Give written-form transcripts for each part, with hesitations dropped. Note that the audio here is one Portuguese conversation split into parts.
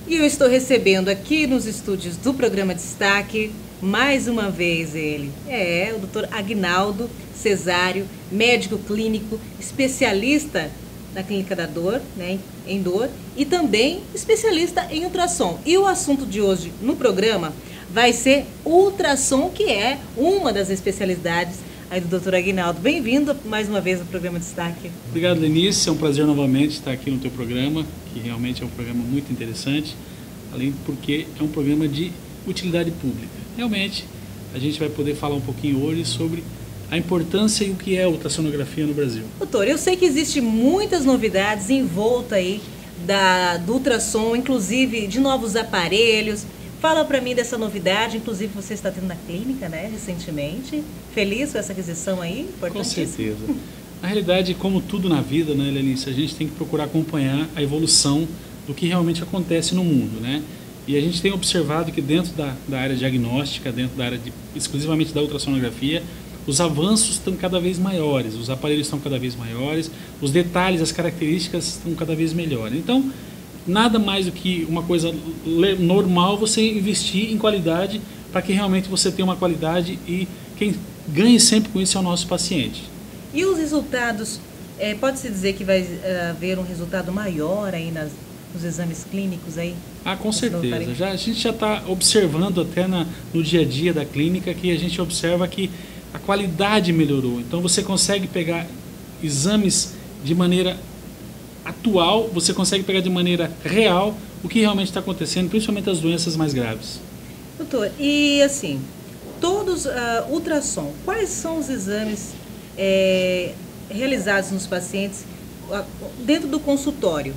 E eu estou recebendo aqui nos estúdios do programa Destaque, mais uma vez ele. O Dr. Aguinaldo Cesário, médico clínico, especialista na clínica da dor, né, em dor, e também especialista em ultrassom. E o assunto de hoje no programa vai ser ultrassom, que é uma das especialidades aí do Dr. Aguinaldo. Bem-vindo mais uma vez ao programa Destaque. Obrigado, Lenice. É um prazer novamente estar aqui no teu programa, que realmente é um programa muito interessante, além porque é um programa de utilidade pública. Realmente, a gente vai poder falar um pouquinho hoje sobre a importância e o que é a ultrassonografia no Brasil. Doutor, eu sei que existem muitas novidades em volta aí do ultrassom, inclusive de novos aparelhos. Fala para mim dessa novidade, inclusive você está tendo na clínica, né, recentemente. Feliz com essa aquisição aí? Com certeza. Na realidade, como tudo na vida, né, Lenice, a gente tem que procurar acompanhar a evolução do que realmente acontece no mundo, né? E a gente tem observado que dentro da área diagnóstica, dentro da área exclusivamente da ultrassonografia, os avanços estão cada vez maiores, os aparelhos estão cada vez maiores, os detalhes, as características estão cada vez melhores. Então, nada mais do que uma coisa normal você investir em qualidade para que realmente você tenha uma qualidade e quem ganhe sempre com isso é o nosso paciente. E os resultados, pode-se dizer que vai haver um resultado maior aí nos exames clínicos aí? Com certeza. A gente já está observando até no dia a dia da clínica que a gente observa que a qualidade melhorou. Então você consegue pegar exames de maneira atual, você consegue pegar de maneira real o que realmente está acontecendo, principalmente as doenças mais graves. Doutor, e assim, todos ultrassom, quais são os exames realizados nos pacientes dentro do consultório?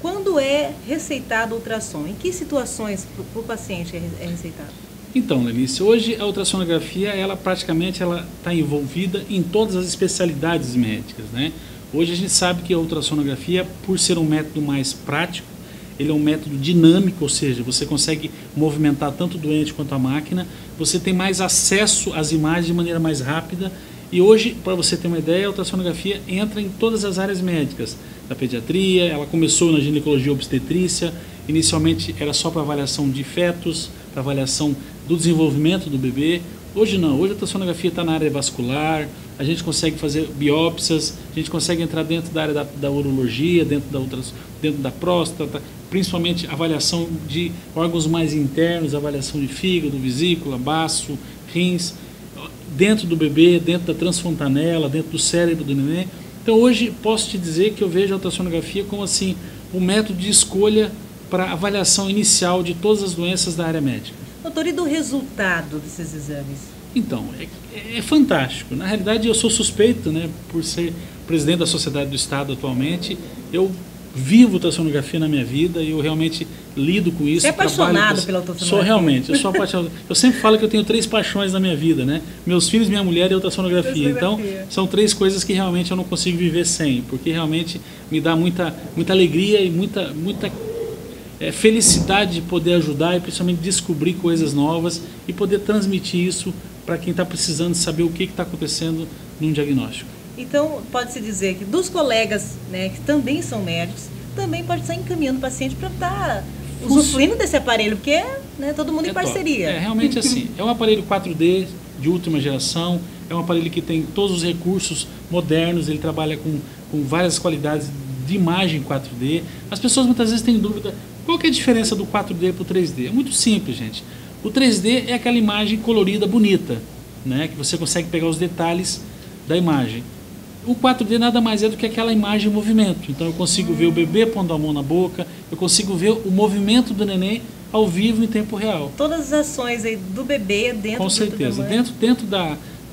Quando é receitado ultrassom? Em que situações para o paciente é receitado? Então, Lenice, hoje a ultrassonografia, ela praticamente está envolvida em todas as especialidades médicas, né? Hoje a gente sabe que a ultrassonografia, por ser um método mais prático, ele é um método dinâmico, ou seja, você consegue movimentar tanto o doente quanto a máquina, você tem mais acesso às imagens de maneira mais rápida. E hoje, para você ter uma ideia, a ultrassonografia entra em todas as áreas médicas, da pediatria, ela começou na ginecologia e obstetrícia, inicialmente era só para avaliação de fetos, para avaliação do desenvolvimento do bebê. Hoje não, hoje a ultrassonografia está na área vascular, a gente consegue fazer biópsias, a gente consegue entrar dentro da área da urologia, dentro da próstata, principalmente avaliação de órgãos mais internos, avaliação de fígado, vesícula, baço, rins, dentro do bebê, dentro da transfontanela, dentro do cérebro do neném. Então hoje posso te dizer que eu vejo a ultrassonografia como assim um método de escolha para avaliação inicial de todas as doenças da área médica. Doutor, e do resultado desses exames? Então, é fantástico. Na realidade, eu sou suspeito, né, por ser presidente da Sociedade do Estado atualmente. Eu vivo ultrassonografia na minha vida e eu realmente lido com isso. Você é apaixonado pela ultrassonografia? Eu sou apaixonado. Eu sempre falo que eu tenho 3 paixões na minha vida, né? Meus filhos, minha mulher e a ultrassonografia. Então, são 3 coisas que realmente eu não consigo viver sem, porque realmente me dá muita alegria e muita felicidade de poder ajudar e principalmente descobrir coisas novas e poder transmitir isso para quem está precisando saber o que está acontecendo num diagnóstico. Então, pode-se dizer que dos colegas, né, que também são médicos, também pode estar encaminhando o paciente para estar usufruindo desse aparelho, porque né, todo mundo em parceria. Realmente assim, é um aparelho 4D de última geração, é um aparelho que tem todos os recursos modernos, ele trabalha com várias qualidades de imagem 4D. As pessoas muitas vezes têm dúvida, qual que é a diferença do 4D para o 3D? É muito simples, gente. O 3D é aquela imagem colorida, bonita, né, que você consegue pegar os detalhes da imagem. O 4D nada mais é do que aquela imagem em movimento. Então eu consigo ver o bebê pondo a mão na boca, eu consigo ver o movimento do neném ao vivo em tempo real. Todas as ações aí do bebê dentro Com certeza.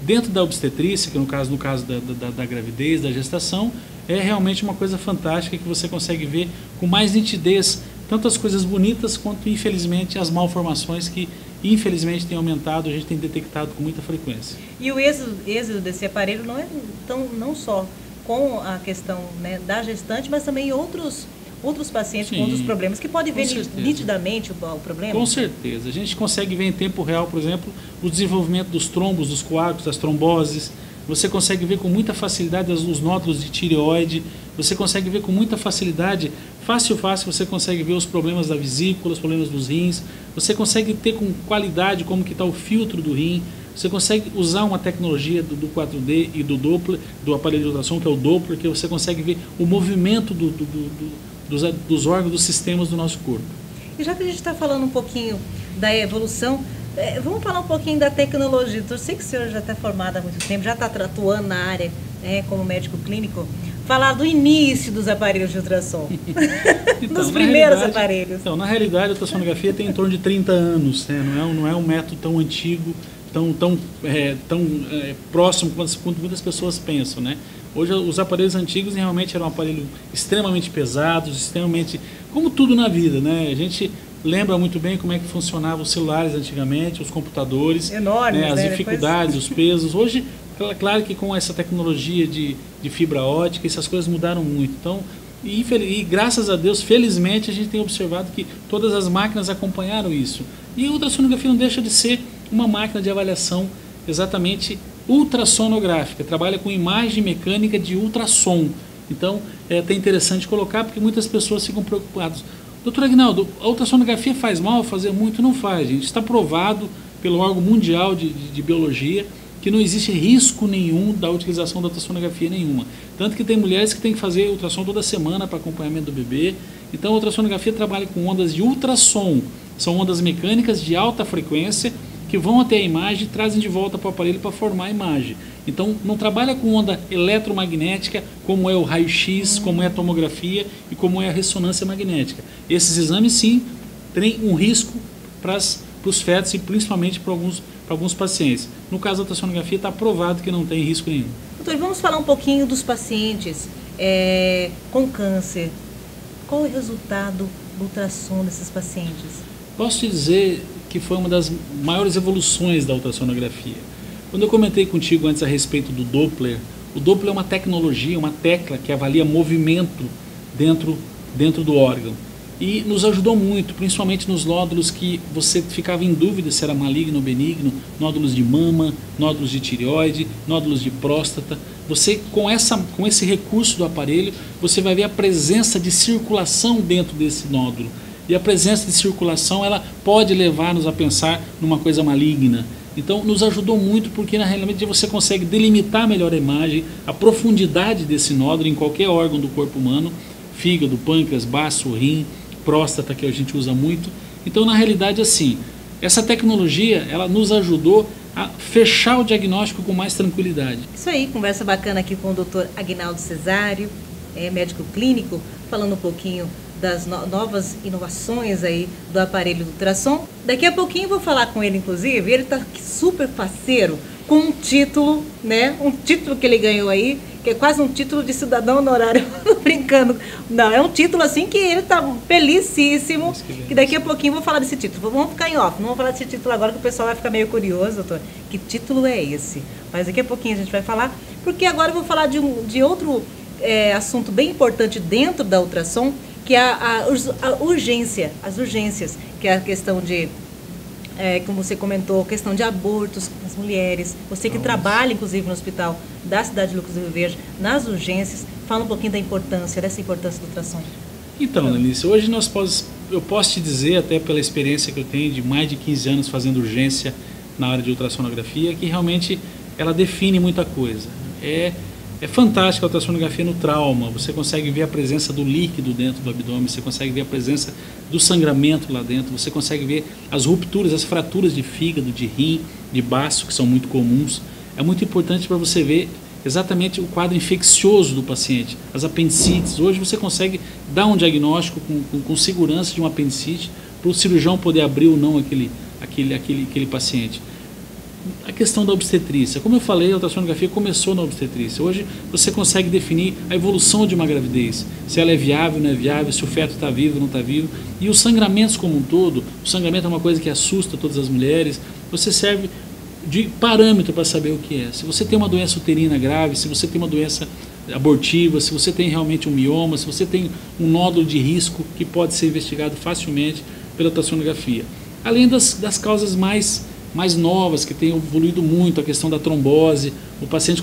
Dentro da obstetrícia, que no caso da gravidez, da gestação, é realmente uma coisa fantástica que você consegue ver com mais nitidez tanto as coisas bonitas quanto, infelizmente, as malformações que, infelizmente, têm aumentado, a gente tem detectado com muita frequência. E o êxito desse aparelho não é não só com a questão, né, da gestante, mas também outros pacientes com outros problemas, que podem ver nitidamente o problema? Com certeza. A gente consegue ver em tempo real, por exemplo, o desenvolvimento dos trombos, dos coágulos, das tromboses, você consegue ver com muita facilidade os nódulos de tireoide, você consegue ver com muita facilidade, fácil, você consegue ver os problemas da vesícula, os problemas dos rins, você consegue ter com qualidade como que está o filtro do rim, você consegue usar uma tecnologia do 4D e do Doppler, do aparelho de ultrassom, que é o Doppler, que você consegue ver o movimento dos órgãos, dos sistemas do nosso corpo. E já que a gente está falando um pouquinho da evolução, vamos falar um pouquinho da tecnologia. Eu sei que o senhor já está formado há muito tempo, já está atuando na área, como médico clínico. Falar do início dos aparelhos de ultrassom, então, dos primeiros aparelhos. Então, na realidade, a ultrassonografia tem em torno de 30 anos, né? Não é um método tão antigo, tão próximo quanto muitas pessoas pensam, né? Hoje, os aparelhos antigos realmente eram aparelhos extremamente pesados, extremamente... Como tudo na vida, né? A gente lembra muito bem como é que funcionavam os celulares antigamente, os computadores, enormes, né? As dificuldades, os pesos. Hoje, claro que com essa tecnologia de fibra ótica, essas coisas mudaram muito. Então, e graças a Deus, felizmente, a gente tem observado que todas as máquinas acompanharam isso. E a ultrassonografia não deixa de ser uma máquina de avaliação exatamente ultrassonográfica, trabalha com imagem mecânica de ultrassom. Então, é até interessante colocar, porque muitas pessoas ficam preocupadas. Doutor Aguinaldo, a ultrassonografia faz mal? Fazer muito não faz, gente. Está provado pelo órgão mundial de biologia que não existe risco nenhum da utilização da ultrassonografia nenhuma. Tanto que tem mulheres que têm que fazer ultrassom toda semana para acompanhamento do bebê. Então, a ultrassonografia trabalha com ondas de ultrassom. São ondas mecânicas de alta frequência que vão até a imagem e trazem de volta para o aparelho para formar a imagem. Então, não trabalha com onda eletromagnética, como é o raio-x, como é a tomografia e como é a ressonância magnética. Esses exames, sim, têm um risco para os fetos e principalmente para alguns pacientes. No caso da ultrassonografia, está provado que não tem risco nenhum. Doutor, vamos falar um pouquinho dos pacientes com câncer. Qual é o resultado do ultrassom desses pacientes? Posso te dizer que foi uma das maiores evoluções da ultrassonografia. Quando eu comentei contigo antes a respeito do Doppler, o Doppler é uma tecnologia, uma tecla que avalia movimento dentro do órgão. E nos ajudou muito, principalmente nos nódulos que você ficava em dúvida se era maligno ou benigno, nódulos de mama, nódulos de tireoide, nódulos de próstata. Você, com esse recurso do aparelho, você vai ver a presença de circulação dentro desse nódulo. E a presença de circulação, ela pode levar-nos a pensar numa coisa maligna. Então, nos ajudou muito porque, na realidade, você consegue delimitar melhor a imagem, a profundidade desse nódulo em qualquer órgão do corpo humano, fígado, pâncreas, baço, rim, próstata, que a gente usa muito. Então, na realidade, assim, essa tecnologia, ela nos ajudou a fechar o diagnóstico com mais tranquilidade. Isso aí, conversa bacana aqui com o Dr. Aguinaldo Cesário, médico clínico, falando um pouquinho das novas inovações aí do aparelho do ultrassom. Daqui a pouquinho eu vou falar com ele, inclusive, ele está super faceiro com um título, né? Um título que ele ganhou aí, que é quase um título de cidadão honorário, brincando. Não, é um título assim que ele está felicíssimo, que daqui a pouquinho eu vou falar desse título. Vamos ficar em off, não vamos falar desse título agora que o pessoal vai ficar meio curioso, doutor. Que título é esse? Mas daqui a pouquinho a gente vai falar, porque agora eu vou falar de outro assunto bem importante dentro da ultrassom, que é a urgência, as urgências, que é a questão de, como você comentou, questão de abortos nas mulheres. Você que trabalha, inclusive, no hospital da cidade de Lucas do Rio Verde, nas urgências, fala um pouquinho dessa importância do ultrassom. Então, Analice, hoje eu posso te dizer, até pela experiência que eu tenho de mais de 15 anos fazendo urgência na área de ultrassonografia, que realmente ela define muita coisa. É fantástica a ultrassonografia no trauma, você consegue ver a presença do líquido dentro do abdômen, você consegue ver a presença do sangramento lá dentro, você consegue ver as rupturas, as fraturas de fígado, de rim, de baço, que são muito comuns. É muito importante para você ver exatamente o quadro infeccioso do paciente, as apendicites. Hoje você consegue dar um diagnóstico com segurança de uma apendicite, para o cirurgião poder abrir ou não aquele paciente. A questão da obstetrícia, como eu falei, a ultrassonografia começou na obstetrícia. Hoje você consegue definir a evolução de uma gravidez, se ela é viável, não é viável, se o feto está vivo, não está vivo. E os sangramentos como um todo, o sangramento é uma coisa que assusta todas as mulheres, você serve de parâmetro para saber o que é. Se você tem uma doença uterina grave, se você tem uma doença abortiva, se você tem realmente um mioma, se você tem um nódulo de risco que pode ser investigado facilmente pela ultrassonografia. Além das causas mais mais novas, que têm evoluído muito, a questão da trombose, a gente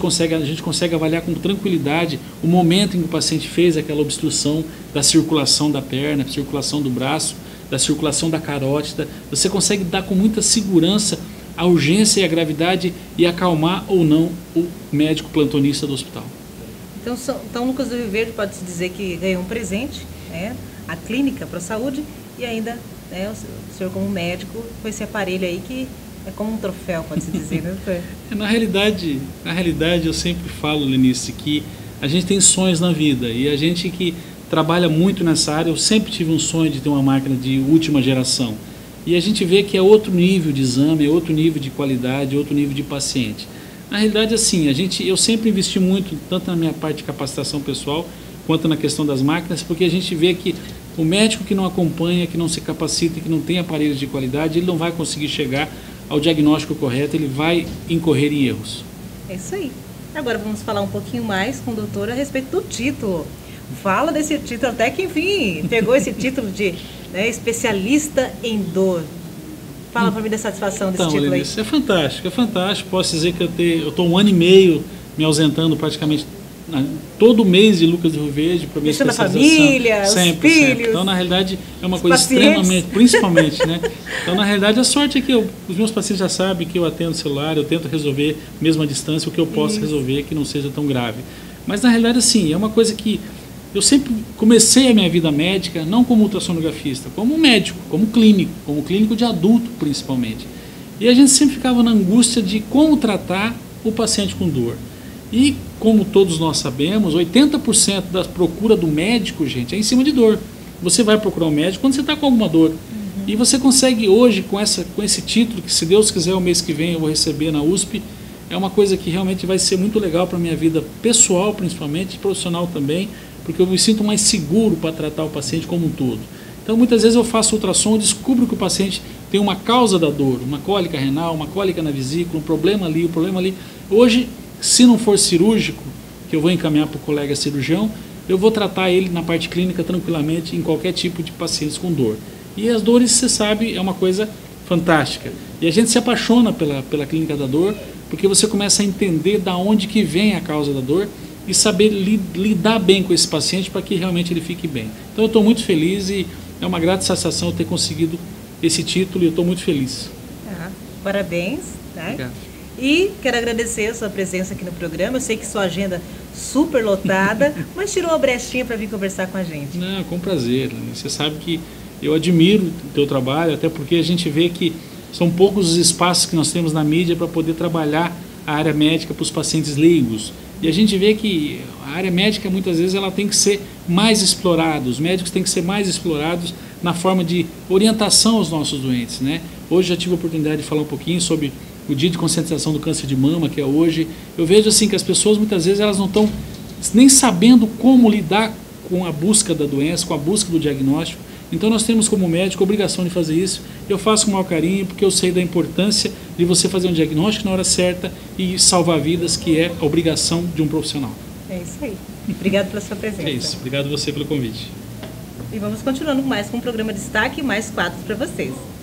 consegue avaliar com tranquilidade o momento em que o paciente fez aquela obstrução da circulação da perna, circulação do braço, da circulação da carótida. Você consegue dar com muita segurança a urgência e a gravidade e acalmar ou não o médico plantonista do hospital. Então Lucas do Rio Verde pode-se dizer que ganhou um presente, né? A clínica para a saúde e ainda, né, o senhor como médico com esse aparelho aí que é como um troféu, pode-se dizer, né, doutor? Na realidade eu sempre falo, Lenice, que a gente tem sonhos na vida e a gente que trabalha muito nessa área, eu sempre tive um sonho de ter uma máquina de última geração. E a gente vê que é outro nível de exame, é outro nível de qualidade, é outro nível de paciente. Na realidade, assim, eu sempre investi muito, tanto na minha parte de capacitação pessoal, quanto na questão das máquinas, porque a gente vê que o médico que não acompanha, que não se capacita, que não tem aparelhos de qualidade, ele não vai conseguir chegar ao diagnóstico correto, ele vai incorrer em erros. É isso aí. Agora vamos falar um pouquinho mais com o doutor a respeito do título. Fala desse título, até que enfim, pegou esse título de, né, especialista em dor. Fala para mim da satisfação desse título Lenice, aí. É fantástico. Posso dizer que eu estou 1 ano e meio me ausentando praticamente todo mês de Lucas do Rio Verde para minha especialização. A família, sempre, os filhos. Sempre. Então, na realidade, é uma coisa pacientes. Extremamente, principalmente, né? Então, na realidade, a sorte é que os meus pacientes já sabem que eu atendo celular, eu tento resolver, mesmo à distância, o que eu posso resolver que não seja tão grave. Mas, na realidade, assim, é uma coisa que eu sempre comecei a minha vida médica, não como ultrassonografista, como médico, como clínico de adulto, principalmente. E a gente sempre ficava na angústia de como tratar o paciente com dor. E, como todos nós sabemos, 80% da procura do médico, gente, é em cima de dor. Você vai procurar um médico quando você está com alguma dor. E você consegue hoje, com esse título, que se Deus quiser o mês que vem eu vou receber na USP, é uma coisa que realmente vai ser muito legal para a minha vida pessoal, principalmente, e profissional também, porque eu me sinto mais seguro para tratar o paciente como um todo. Então, muitas vezes eu faço ultrassom e descubro que o paciente tem uma causa da dor, uma cólica renal, uma cólica na vesícula, um problema ali. Hoje, se não for cirúrgico, que eu vou encaminhar para o colega cirurgião, eu vou tratar ele na parte clínica tranquilamente em qualquer tipo de pacientes com dor. E as dores, você sabe, é uma coisa fantástica. E a gente se apaixona pela clínica da dor, porque você começa a entender da onde que vem a causa da dor e saber lidar bem com esse paciente para que realmente ele fique bem. Então eu estou muito feliz e é uma grata satisfação eu ter conseguido esse título e eu estou muito feliz. Parabéns. Né? Obrigado. E quero agradecer a sua presença aqui no programa. Eu sei que sua agenda super lotada, mas tirou uma brechinha para vir conversar com a gente. Não, com prazer. Você sabe que eu admiro o teu trabalho, até porque a gente vê que são poucos os espaços que nós temos na mídia para poder trabalhar a área médica para os pacientes leigos. E a gente vê que a área médica, muitas vezes, ela tem que ser mais explorada, os médicos têm que ser mais explorados na forma de orientação aos nossos doentes, né? Hoje já tive a oportunidade de falar um pouquinho sobre o dia de conscientização do câncer de mama, que é hoje. Eu vejo assim que as pessoas, muitas vezes, elas não estão nem sabendo como lidar com a busca da doença, com a busca do diagnóstico. Então nós temos como médico a obrigação de fazer isso. Eu faço com o maior carinho porque eu sei da importância de você fazer um diagnóstico na hora certa e salvar vidas, que é a obrigação de um profissional. É isso aí. Obrigado pela sua presença. É isso. Obrigado você pelo convite. E vamos continuando mais com o programa Destaque e mais quadros para vocês.